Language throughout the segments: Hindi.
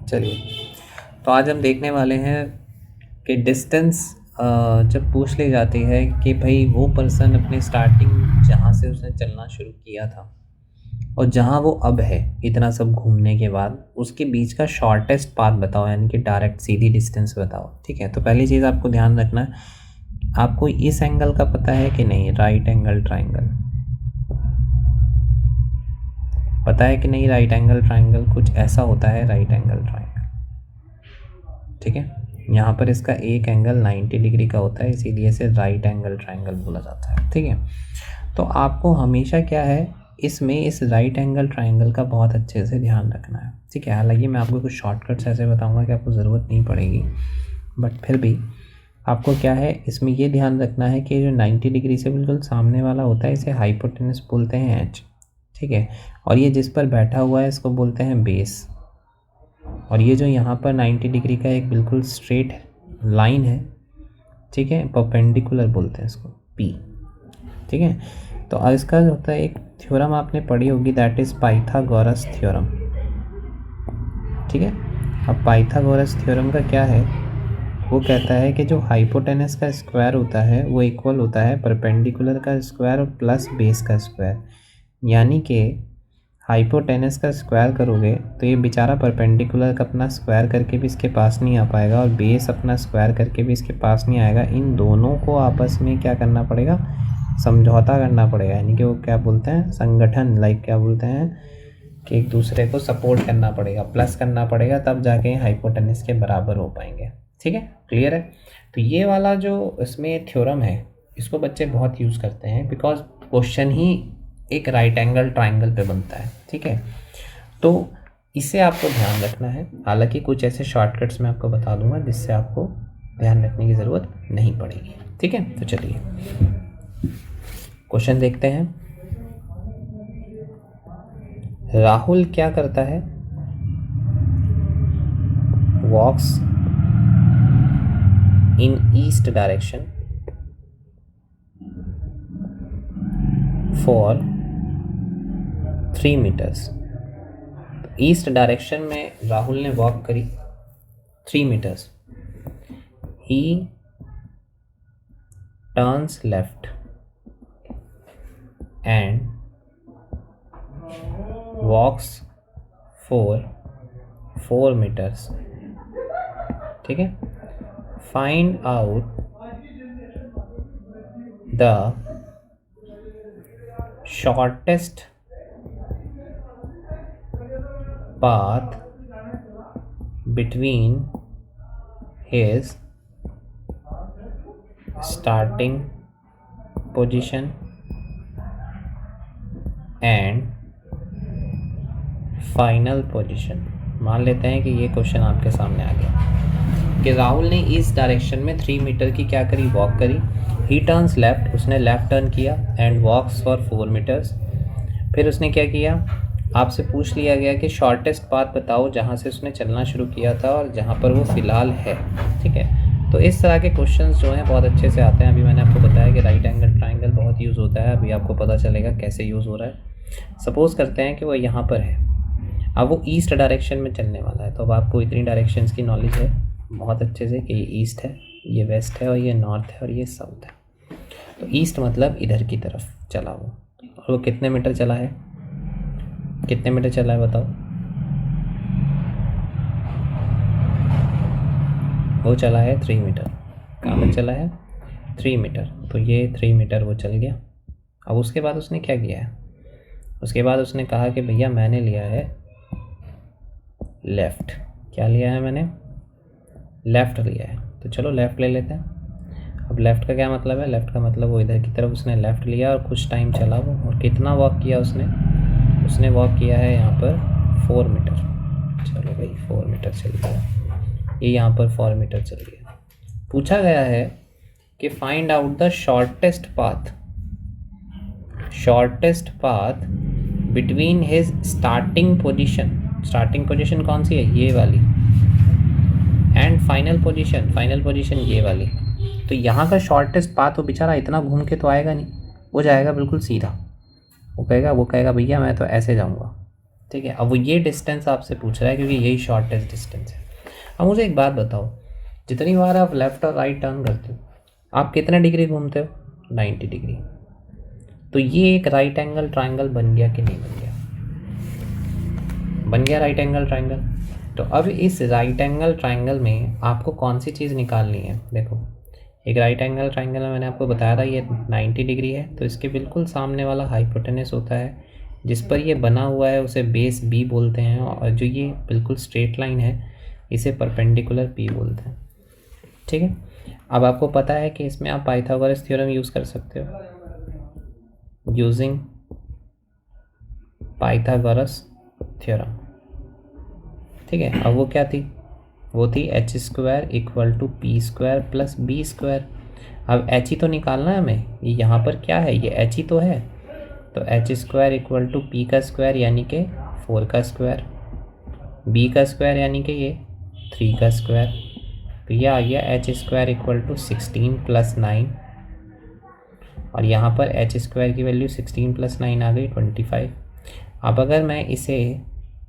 चलिए, तो आज हम देखने वाले हैं कि डिस्टेंस जब पूछ ली जाती है कि भाई वो पर्सन अपने स्टार्टिंग जहाँ से उसने चलना शुरू किया था और जहाँ वो अब है इतना सब घूमने के बाद, उसके बीच का शॉर्टेस्ट पाथ बताओ, यानी कि डायरेक्ट सीधी डिस्टेंस बताओ। ठीक है, तो पहली चीज़ आपको ध्यान रखना है, आपको इस एंगल का पता है कि नहीं, राइट एंगल ट्राइंगल पता है कि नहीं? राइट एंगल ट्राइंगल कुछ ऐसा होता है, राइट एंगल ट्राइंगल। ठीक है, यहाँ पर इसका एक एंगल 90 डिग्री का होता है, इसीलिए इसे राइट एंगल ट्राइंगल बोला जाता है। ठीक है, तो आपको हमेशा क्या है, इसमें इस राइट एंगल ट्राइंगल का बहुत अच्छे से ध्यान रखना है। ठीक है, हालांकि मैं आपको कुछ शॉर्टकट्स ऐसे बताऊंगा कि आपको ज़रूरत नहीं पड़ेगी, बट फिर भी आपको क्या है, इसमें ये ध्यान रखना है कि जो 90 डिग्री से बिल्कुल सामने वाला होता है इसे हाइपोटेनस बोलते हैं, एच। ठीक है, और ये जिस पर बैठा हुआ है इसको बोलते हैं बेस। और ये जो यहाँ पर 90 डिग्री का एक बिल्कुल स्ट्रेट लाइन है, ठीक है, परपेंडिकुलर बोलते हैं इसको, पी। ठीक है, तो अब इसका जो होता है, एक थ्योरम आपने पढ़ी होगी, दैट इज़ पाइथागोरस थ्योरम। ठीक है, अब पाइथागोरस थ्योरम का क्या है, वो कहता है कि जो हाइपोटेनस का स्क्वायर होता है वो इक्वल होता है परपेंडिकुलर का स्क्वायर और प्लस बेस का स्क्वायर। यानी कि हाइपोटेनस का स्क्वायर करोगे तो ये बेचारा परपेंडिकुलर का अपना स्क्वायर करके भी इसके पास नहीं आ पाएगा और बेस अपना स्क्वायर करके भी इसके पास नहीं आएगा। इन दोनों को आपस में क्या करना पड़ेगा, समझौता करना पड़ेगा। यानी कि वो क्या बोलते हैं, संगठन, लाइक क्या बोलते हैं कि एक दूसरे को सपोर्ट करना पड़ेगा, प्लस करना पड़ेगा, तब जाके हाइपोटेनस के बराबर हो पाएंगे। ठीक है, क्लियर है? तो ये वाला जो इसमें थ्योरम है इसको बच्चे बहुत यूज़ करते हैं, बिकॉज क्वेश्चन ही एक राइट एंगल ट्राइंगल पे बनता है। ठीक है, तो इसे आपको ध्यान रखना है। हालांकि कुछ ऐसे शॉर्टकट्स मैं आपको बता दूंगा जिससे आपको ध्यान रखने की ज़रूरत नहीं पड़ेगी। ठीक है, तो चलिए क्वेश्चन देखते हैं। राहुल क्या करता है, walks in east direction for 3 meters. East direction में राहुल ने वॉक करी 3 meters. He turns left and walks for 4 meters. ठीक है, find out the shortest path between his starting position and final position. मान लेते हैं कि ये क्वेश्चन आपके सामने आ गया कि राहुल ने इस डायरेक्शन में 3 मीटर की क्या करी, वॉक करी। ही टर्न्स लेफ्ट, उसने लेफ्ट टर्न किया, एंड वॉक्स फॉर 4 मीटर्स। फिर उसने क्या किया, आपसे पूछ लिया गया कि शॉर्टेस्ट पाथ बताओ जहाँ से उसने चलना शुरू किया था और जहाँ पर वो फ़िलहाल है। ठीक है, तो इस तरह के क्वेश्चंस जो हैं बहुत अच्छे से आते हैं। अभी मैंने आपको बताया कि राइट एंगल ट्राइंगल बहुत यूज़ होता है, अभी आपको पता चलेगा कैसे यूज़ हो रहा है। सपोज़ करते हैं कि वो यहाँ पर है, अब वो ईस्ट डायरेक्शन में चलने वाला है, तो अब आपको इतनी डायरेक्शंस की नॉलेज है बहुत अच्छे से कि ये ईस्ट है, ये वेस्ट है, और ये नॉर्थ है, और ये साउथ है। तो ईस्ट मतलब इधर की तरफ चला वो, और वो कितने मीटर चला है, कितने मीटर चला है बताओ? वो चला है 3 मीटर। कहाँ तक चला है? 3 मीटर। तो ये 3 मीटर वो चल गया। अब उसके बाद उसने क्या किया है, उसके बाद उसने कहा कि भैया मैंने लिया है लेफ़्ट। क्या लिया है मैंने? लेफ़्ट लिया है। तो चलो लेफ़्ट ले लेते हैं। अब लेफ़्ट का क्या मतलब है, लेफ़्ट का मतलब वो इधर की तरफ उसने लेफ़्ट लिया और कुछ टाइम चला वो, और कितना वॉक किया उसने वॉक किया है यहाँ पर 4 मीटर। चलो भाई 4 मीटर चल गया, ये यहाँ पर 4 मीटर चल गया। पूछा गया है कि find out the shortest path between his starting position कौन सी है, ये वाली, एंड फाइनल पोजीशन ये वाली। तो यहाँ का शॉर्टेस्ट पाथ, वो बेचारा इतना घूम के तो आएगा नहीं, वो जाएगा बिल्कुल सीधा। वो कहेगा भैया मैं तो ऐसे जाऊँगा, ठीक है। अब वो ये डिस्टेंस आपसे पूछ रहा है क्योंकि यही शॉर्टेस्ट डिस्टेंस है। अब मुझे एक बात बताओ, जितनी बार आप लेफ़्ट और राइट टर्न करते हो आप कितने डिग्री घूमते हो? 90 डिग्री। तो ये एक राइट एंगल ट्राइंगल बन गया कि नहीं बन गया? बन गया राइट एंगल ट्राइंगल। तो अब इस राइट एंगल ट्राइंगल में आपको कौन सी चीज़ निकालनी है? देखो, एक राइट एंगल ट्राइंगल में मैंने आपको बताया था ये 90 डिग्री है, तो इसके बिल्कुल सामने वाला हाइपोटेनस होता है जिस पर ये बना हुआ है उसे बेस बी बोलते हैं, और जो ये बिल्कुल स्ट्रेट लाइन है इसे परपेंडिकुलर पी बोलते हैं। ठीक है। अब आपको पता है कि इसमें आप पाइथागोरस थ्योरम यूज़ कर सकते हो, यूजिंग पाइथागोरस थ्योरम। ठीक है। अब वो क्या थी? वो थी H square equal to P square plus B square. अब एच ही तो निकालना है हमें, ये यहाँ पर क्या है? ये एच ही तो है। तो H square equal to P का स्क्वायर यानी कि 4 का स्क्वायर, बी का स्क्वायर यानी कि ये 3 का स्क्वायर। तो ये आ गया H square equal to 16 plus 9, और यहाँ पर एच स्क्वायर की वैल्यू 16 प्लस 9 आ गई 25। अब अगर मैं इसे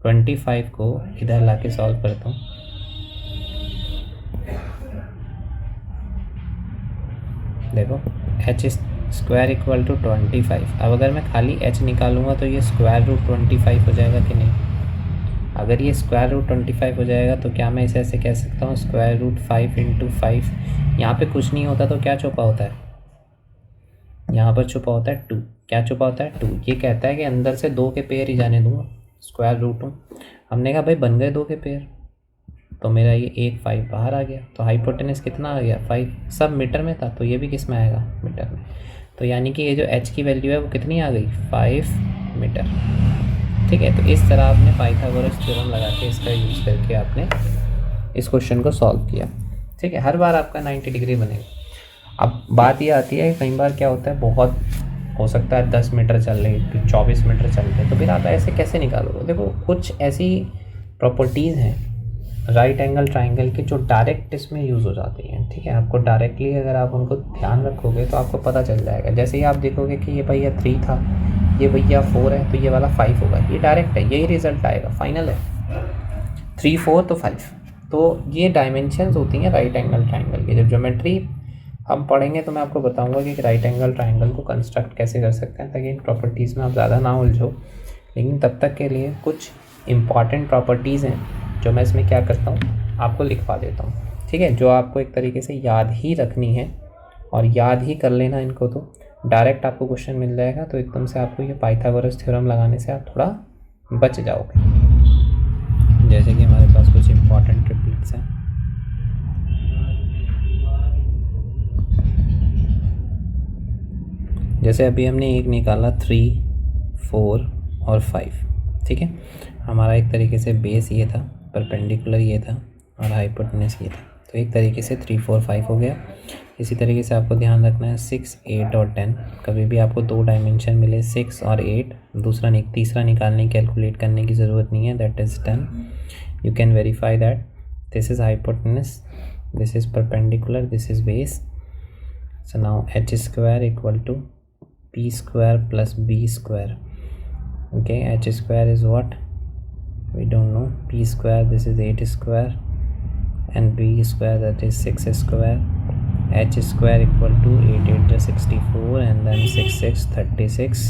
25 को इधर ला के सॉल्व करता हूँ, देखो एच स्क्वायर इक्वल टू 25। अब अगर मैं खाली एच निकालूंगा तो ये स्क्वायर रूट 25 हो जाएगा कि नहीं? अगर ये स्क्वायर रूट 25 हो जाएगा तो क्या मैं इसे ऐसे कह सकता हूँ स्क्वायर रूट 5 इंटू 5। यहाँ पर कुछ नहीं होता तो क्या छुपा होता है? यहाँ पर छुपा होता है 2। क्या छुपा होता है? 2। ये कहता है कि अंदर से 2 के पेयर ही जाने दूंगा, स्क्वायर रूट हूँ। हमने कहा भाई बन गए 2 के पेयर, तो मेरा ये 1 5 बाहर आ गया। तो हाइपोटेनस कितना आ गया? 5। सब मीटर में था तो ये भी किस में आएगा? मीटर में। तो यानी कि ये जो h की वैल्यू है वो कितनी आ गई? 5 मीटर। ठीक है। तो इस तरह आपने पाइथागोरस थ्योरम लगा के इसका यूज़ करके आपने इस क्वेश्चन को सॉल्व किया। ठीक है। हर बार आपका 90 डिग्री बनेगा। अब बात ये आती है कई बार क्या होता है, बहुत हो सकता है 10 मीटर चल रही, फिर 24 मीटर चल रहे, तो फिर आप ऐसे कैसे निकालोगे? देखो कुछ ऐसी प्रॉपर्टीज़ हैं राइट एंगल ट्राइंगल की जो डायरेक्ट इसमें यूज़ हो जाती हैं। ठीक है। आपको डायरेक्टली अगर आप उनको ध्यान रखोगे तो आपको पता चल जाएगा। जैसे ही आप देखोगे कि ये भैया 3 था, ये भैया 4 है, तो ये वाला 5 होगा। ये डायरेक्ट है, यही रिजल्ट आएगा, फाइनल है। 3 4 तो 5। तो ये डायमेंशंस होती हैं राइट एंगल ट्राइंगल की। जब ज्योमेट्री हम पढ़ेंगे तो मैं आपको बताऊंगा कि राइट एंगल ट्राइंगल को कंस्ट्रक्ट कैसे कर सकते हैं, ताकि इन प्रॉपर्टीज़ में आप ज़्यादा ना उलझो। लेकिन तब तक के लिए कुछ इंपॉर्टेंट प्रॉपर्टीज़ हैं जो मैं इसमें क्या करता हूँ, आपको लिखवा देता हूँ। ठीक है। जो आपको एक तरीके से याद ही रखनी है और याद ही कर लेना इनको, तो डायरेक्ट आपको क्वेश्चन मिल जाएगा। तो एकदम से आपको ये पाइथागोरस थ्योरम लगाने से आप थोड़ा बच जाओगे। जैसे कि हमारे पास कुछ इंपॉर्टेंट ट्रिपलेट्स हैं। जैसे अभी हमने एक निकाला 3 4 और 5। ठीक है। हमारा एक तरीके से बेस ये था, परपेंडिकुलर ये था, और हाइपोटेनस ये था। तो एक तरीके से 3 4 5 हो गया। इसी तरीके से आपको ध्यान रखना है 6 8 और 10। कभी भी आपको 2 डायमेंशन मिले 6 और 8, तीसरा निकालने कैलकुलेट करने की ज़रूरत नहीं है, that is 10। You can verify that this is hypotenuse, this is perpendicular, this is base. So now h square equal to p square plus b square. Okay, h square is what? We don't know. P square, this is 8 square, and b square, that is 6 square. H square equal to 8 8 is 64, and then 6 6 36.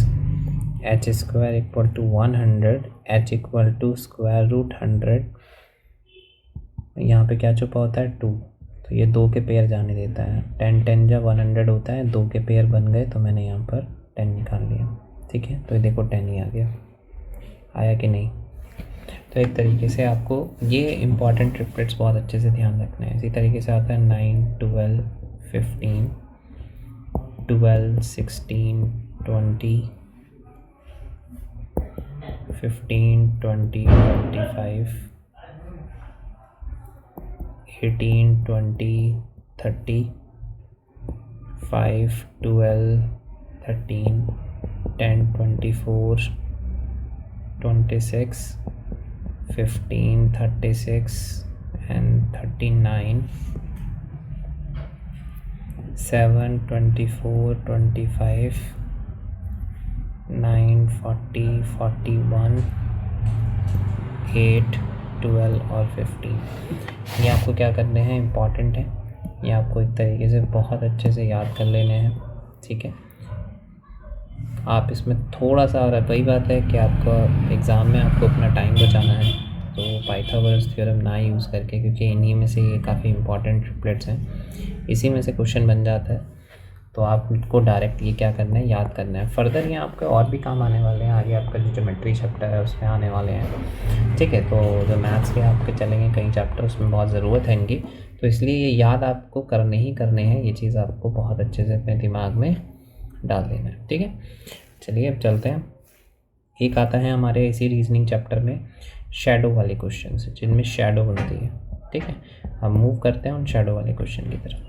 H square equal to 100. H equal to square root 100. यहाँ पे क्या छुपा होता है? 2। तो ये 2 के पेयर जाने देता है। 10 10 जब 100 होता है, 2 के पेयर बन गए, तो मैंने यहाँ पर 10 निकाल लिया। ठीक है। तो ये देखो 10 ही आ गया, आया कि नहीं? तो एक तरीके से आपको ये इंपॉर्टेंट ट्रिपलेट्स बहुत अच्छे से ध्यान रखना है। इसी तरीके से आता है 9 12 15 12 16 20 15 20 25 18 20 30 5 12 13 10 24 26 15 36 and 39 7 24 25 9 40 41 8, 12 और 15, ये आपको क्या करने हैं, इम्पॉर्टेंट है, ये आपको एक तरीके से बहुत अच्छे से याद कर लेने हैं, ठीक है। आप इसमें थोड़ा सा, और वही बात है कि आपका एग्ज़ाम में आपको अपना टाइम बचाना है, तो पाइथागोरस थ्योरम ना यूज़ करके, क्योंकि इन्हीं में से ये काफ़ी इंपॉर्टेंट ट्रिपलेट्स हैं, इसी में से क्वेश्चन बन जाता है, तो आपको डायरेक्ट ये क्या करना है, याद करना है। फर्दर ये आपके और भी काम आने वाले हैं, आगे आपका जो ज्योमेट्री चैप्टर है उसमें आने वाले हैं, ठीक है। तो जो मैथ्स के आपके चलेंगे कई चैप्टर, उसमें बहुत ज़रूरत है इनकी, तो इसलिए ये याद आपको करने ही करने हैं, ये चीज़ आपको बहुत अच्छे से अपने दिमाग में डाल देना है, ठीक है। चलिए अब चलते हैं। एक आता है हमारे इसी रीजनिंग चैप्टर में शैडो वाले क्वेश्चन, जिनमें शैडो बनती है, ठीक है। हम मूव करते हैं उन शैडो वाले क्वेश्चन की तरफ।